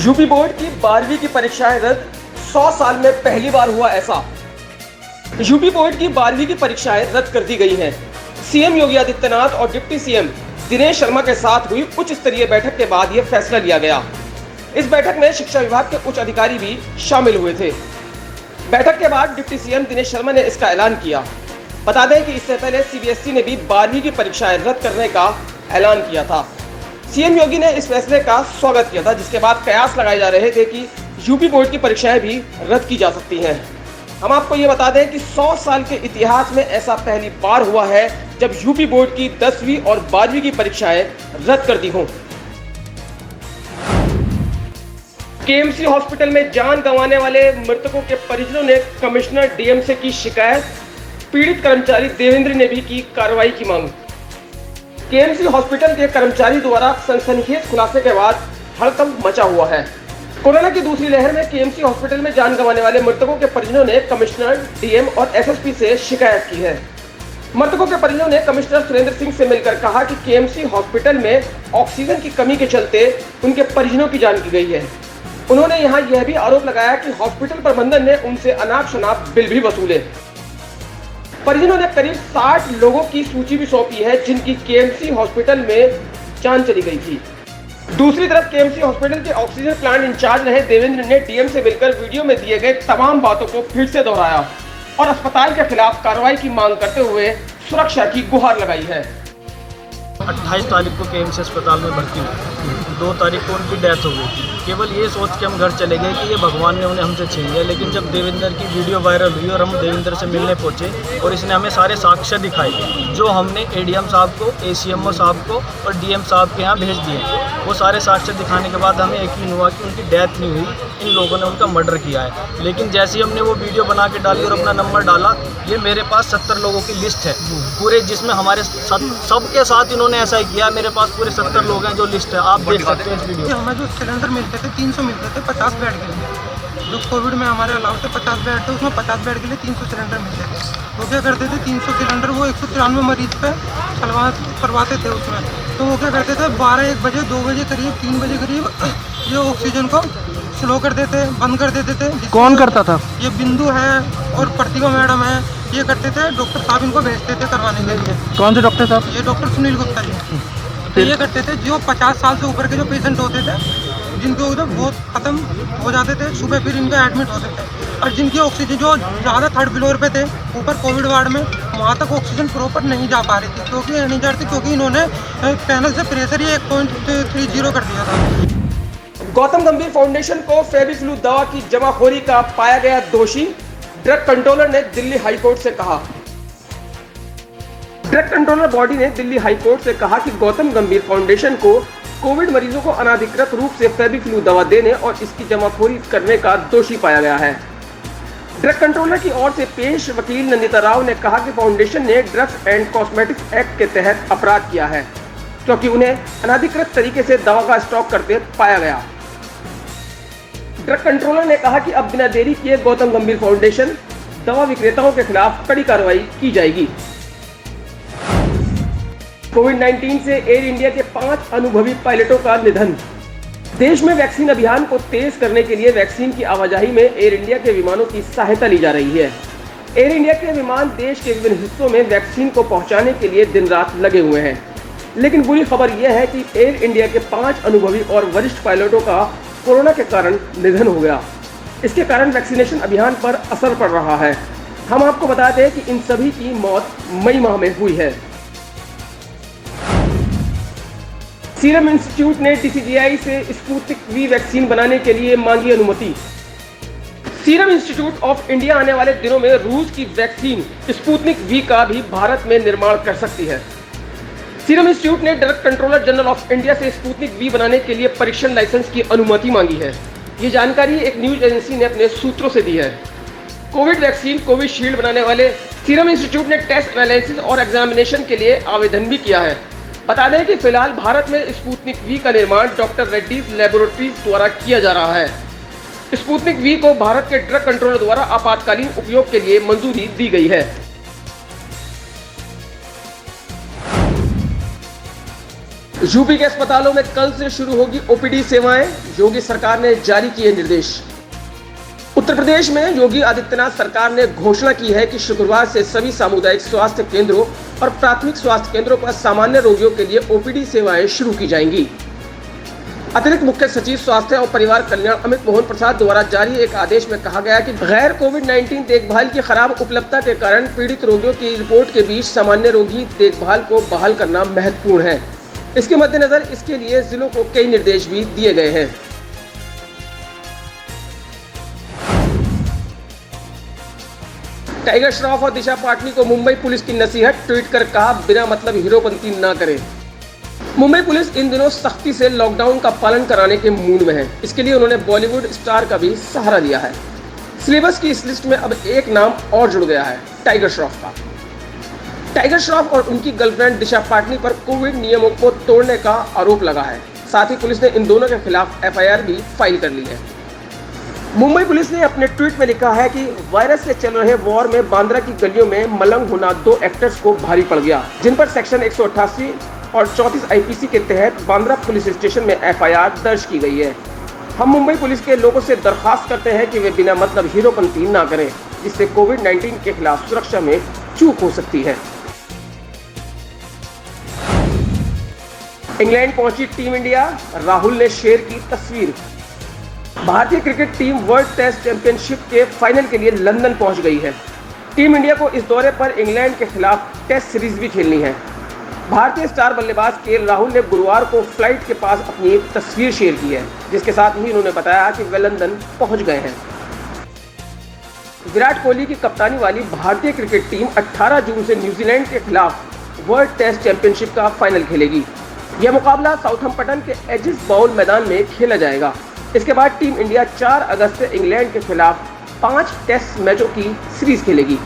UP board की 12वीं की परीक्षाएं रद्द, 100 साल में पहली बार हुआ ऐसा। यूपी बोर्ड की 12वीं की परीक्षाएं रद्द कर दी गई हैं। सीएम योगी आदित्यनाथ और डिप्टी सीएम दिनेश शर्मा के साथ हुई उच्च स्तरीय बैठक के बाद यह फैसला लिया गया। इस बैठक में शिक्षा विभाग के उच्च अधिकारी भी शामिल हुए थे। बैठक के बाद डिप्टी सीएम दिनेश शर्मा ने इसका ऐलान किया। बता दें कि इससे पहले सीबीएसई ने भी 12वीं की परीक्षाएं रद्द करने का ऐलान किया था। सीएम योगी ने इस फैसले का स्वागत किया था, जिसके बाद कयास लगाए जा रहे थे कि यूपी बोर्ड की परीक्षाएं भी रद्द की जा सकती हैं। हम आपको ये बता दें कि 100 साल के इतिहास में ऐसा पहली बार हुआ है जब यूपी बोर्ड की 10वीं और 12वीं की परीक्षाएं रद्द कर दी हों। केएमसी हॉस्पिटल में जान गंवाने वाले मृतकों के परिजनों ने कमिश्नर डीएम से की शिकायत। पीड़ित कर्मचारी देवेंद्र ने भी की कार्रवाई की मांग। केएमसी हॉस्पिटल के कर्मचारी द्वारा सनसनीखेज खुलासे के बाद हड़कंप मचा हुआ है। कोरोना की दूसरी लहर में केएमसी हॉस्पिटल में जान गंवाने वाले मृतकों के परिजनों ने कमिश्नर, डीएम और एसएसपी से शिकायत की है। मृतकों के परिजनों ने कमिश्नर सुरेंद्र सिंह से मिलकर कहा कि केएमसी हॉस्पिटल में ऑक्सीजन की कमी के चलते उनके परिजनों की जान की गई है। उन्होंने यहां यह भी आरोप लगाया कि हॉस्पिटल प्रबंधन ने उनसे अनाप शनाप बिल भी वसूले। परिजनों ने करीब 60 लोगों की सूची भी सौंपी है जिनकी केएमसी हॉस्पिटल में जान चली गई थी। दूसरी तरफ केएमसी हॉस्पिटल के ऑक्सीजन प्लांट इंचार्ज रहे देवेंद्र ने डीएम से मिलकर वीडियो में दिए गए तमाम बातों को फिर से दोहराया और अस्पताल के खिलाफ कार्रवाई की मांग करते हुए सुरक्षा की गुहार लगाई है। 28 तारीख को केएमसी अस्पताल में भर्ती हुई, 2 तारीख को उनकी डेथ हो गई थी। केवल ये सोच के हम घर चले गए कि ये भगवान ने उन्हें हमसे छीन लिया, लेकिन जब देवेंद्र की वीडियो वायरल हुई और हम देवेंद्र से मिलने पहुंचे और इसने हमें सारे साक्ष्य दिखाए जो हमने एडीएम साहब को, एसीएमओ साहब को और डीएम साहब के यहाँ भेज दिए। वो सारे साक्ष्य दिखाने के बाद हमें यकीन हुआ कि उनकी डेथ नहीं हुई, इन लोगों ने उनका मर्डर किया है। लेकिन जैसे ही हमने वो वीडियो बना के डाली और अपना नंबर डाला, ये मेरे पास 70 लोगों की लिस्ट है पूरे, जिसमें हमारे सबके साथ इन्होंने ऐसा ही किया। मेरे पास पूरे 70 लोग हैं जो लिस्ट है, आप देख सकते हैं इस वीडियो। हमें जो सिलेंडर मिलते थे 300 मिलते थे 50 बेड के लिए। जो कोविड में हमारे अलाउ थे 50 बेड थे, उसमें 50 बेड के लिए 300 सिलेंडर मिलते थे। वो क्या करते थे 300 सिलेंडर वो 193 मरीज पे करवाते थे उसमें। तो वो क्या करते थे 12-1 बजे 2 बजे करीब 3 बजे करीब ये ऑक्सीजन को स्लो कर देते, बंद कर देते थे। कौन करता था? ये बिंदु है और प्रतिभा मैडम है, ये करते थे। डॉक्टर साहब इनको भेजते थे करवाने के लिए। कौन से डॉक्टर साहब? ये डॉक्टर सुनील गुप्ता जी। तो ये करते थे जो 50 साल से ऊपर के जो पेशेंट होते थे, जिनके उधर बहुत ख़त्म हो जाते थे, सुबह फिर इनका एडमिट होते थे। और जिनकी ऑक्सीजन जो ज़्यादा 3rd फ्लोर पे थे ऊपर कोविड वार्ड में, वहाँ तक ऑक्सीजन प्रॉपर नहीं जा पा रही थी क्योंकि इन्होंने पैनल से प्रेशर ही 1.30 कर दिया था। गौतम गंभीर फाउंडेशन को फेविफ्लू दवा की जमाखोरी का पाया गया दोषी, ड्रग कंट्रोलर ने दिल्ली हाईकोर्ट से कहा। ड्रग कंट्रोलर बॉडी ने दिल्ली हाईकोर्ट से कहा कि गौतम गंभीर फाउंडेशन को कोविड मरीजों को अनाधिकृत रूप से फेविफ्लू दवा देने और इसकी जमाखोरी करने का दोषी पाया गया है। ड्रग कंट्रोलर की ओर से पेश वकील नंदिता राव ने कहा कि फाउंडेशन ने ड्रग्स एंड कॉस्मेटिक्स एक्ट के तहत अपराध किया है क्योंकि उन्हें अनाधिकृत तरीके से दवा का स्टॉक करते पाया गया। ड्रग कंट्रोलर ने कहा कि अब बिना देरी किए गौतम गंभीर फाउंडेशन दवा विक्रेताओं के खिलाफ कड़ी कार्रवाई की जाएगी। कोविड-19 से एयर इंडिया के 5 अनुभवी पायलटों का निधन। देश में वैक्सीन अभियान को तेज करने के लिए वैक्सीन की आवाजाही में एयर इंडिया के विमानों की सहायता ली जा रही है। एयर इंडिया के विमान देश के विभिन्न हिस्सों में वैक्सीन को पहुंचाने के लिए दिन रात लगे हुए हैं। लेकिन बुरी खबर यह है कि एयर इंडिया के 5 अनुभवी और वरिष्ठ पायलटों का कोरोना के कारण निधन हो गया। इसके कारण वैक्सीनेशन अभियान पर असर पड़ रहा है। हम आपको बता दें कि इन सभी की मौत मई माह में हुई है। सीरम इंस्टीट्यूट ने डीसीजीआई से स्पुतनिक वी वैक्सीन बनाने के लिए मांगी अनुमति। सीरम इंस्टीट्यूट ऑफ इंडिया आने वाले दिनों में रूस की वैक्सीन स्पुतनिक वी का भी भारत में निर्माण कर सकती है। सीरम इंस्टीट्यूट ने drug controller general of India से स्पुतनिक वी बनाने के लिए परीक्षण लाइसेंस की अनुमति मांगी है। ये जानकारी एक न्यूज एजेंसी ने अपने सूत्रों से दी है। कोविड वैक्सीन कोविशील्ड बनाने वाले सीरम इंस्टीट्यूट ने टेस्ट एनालिसिस और एग्जामिनेशन के लिए आवेदन भी किया है। बता दें कि फिलहाल भारत में स्पुतनिक वी का निर्माण डॉक्टर रेड्डीज लैबोरेटरीज द्वारा किया जा रहा है। स्पुतनिक वी को भारत के ड्रग कंट्रोलर द्वारा आपातकालीन उपयोग के लिए मंजूरी दी गई है। यूपी के अस्पतालों में कल से शुरू होगी ओपीडी सेवाएं, योगी सरकार ने जारी किए निर्देश। उत्तर प्रदेश में योगी आदित्यनाथ सरकार ने घोषणा की है कि शुक्रवार से सभी सामुदायिक स्वास्थ्य केंद्रों और प्राथमिक स्वास्थ्य केंद्रों पर सामान्य रोगियों के लिए ओपीडी सेवाएं शुरू की जाएंगी। अतिरिक्त मुख्य सचिव स्वास्थ्य और परिवार कल्याण अमित मोहन प्रसाद द्वारा जारी एक आदेश में कहा गया कि गैर कोविड-19 देखभाल की खराब उपलब्धता के कारण पीड़ित रोगियों की रिपोर्ट के बीच सामान्य रोगी देखभाल को बहाल करना महत्वपूर्ण है। इसके मद्देनजर इसके लिए जिलों को कई निर्देश भी दिए गए हैं। टाइगर श्रॉफ और दिशा पाटनी को मुंबई पुलिस की नसीहत, ट्वीट कर कहा बिना मतलब हीरोपंती ना करें। मुंबई पुलिस इन दिनों सख्ती से लॉकडाउन का पालन कराने के मूड में है। इसके लिए उन्होंने बॉलीवुड स्टार का भी सहारा लिया है। सिलेबस की इस लिस्ट में अब एक नाम और जुड़ गया है, टाइगर श्रॉफ का। टाइगर श्रॉफ और उनकी गर्लफ्रेंड दिशा पाटनी पर कोविड नियमों को तोड़ने का आरोप लगा है। साथ ही पुलिस ने इन दोनों के खिलाफ एफआईआर भी फाइल कर ली है। मुंबई पुलिस ने अपने ट्वीट में लिखा है कि वायरस से चल रहे वॉर में बांद्रा की गलियों में मलंग होना 2 एक्टर्स को भारी पड़ गया, जिन पर सेक्शन 188 और 34 आईपीसी के तहत बांद्रा पुलिस स्टेशन में एफआईआर दर्ज की गई है। हम मुंबई पुलिस के लोगों से दरखास्त करते हैं कि वे बिना मतलब हीरोपंती ना करें, जिससे कोविड-19 के खिलाफ सुरक्षा में चूक हो सकती है। इंग्लैंड पहुंची टीम इंडिया, राहुल ने शेयर की तस्वीर। भारतीय cricket team world test championship के फाइनल के लिए लंदन पहुंच गई है। टीम इंडिया को इस दौरे पर इंग्लैंड के खिलाफ टेस्ट सीरीज भी खेलनी है। भारतीय स्टार बल्लेबाज केएल राहुल ने गुरुवार को फ्लाइट के पास अपनी एक तस्वीर शेयर की है, जिसके साथ ही उन्होंने बताया कि वे लंदन पहुंच गए हैं। विराट कोहली की कप्तानी वाली भारतीय क्रिकेट टीम 18 जून से न्यूजीलैंड के खिलाफ वर्ल्ड टेस्ट चैंपियनशिप का फाइनल खेलेगी। यह मुकाबला साउथहम्पटन के एजिस बाउल मैदान में खेला जाएगा। इसके बाद टीम इंडिया 4 अगस्त से इंग्लैंड के खिलाफ 5 टेस्ट मैचों की सीरीज खेलेगी।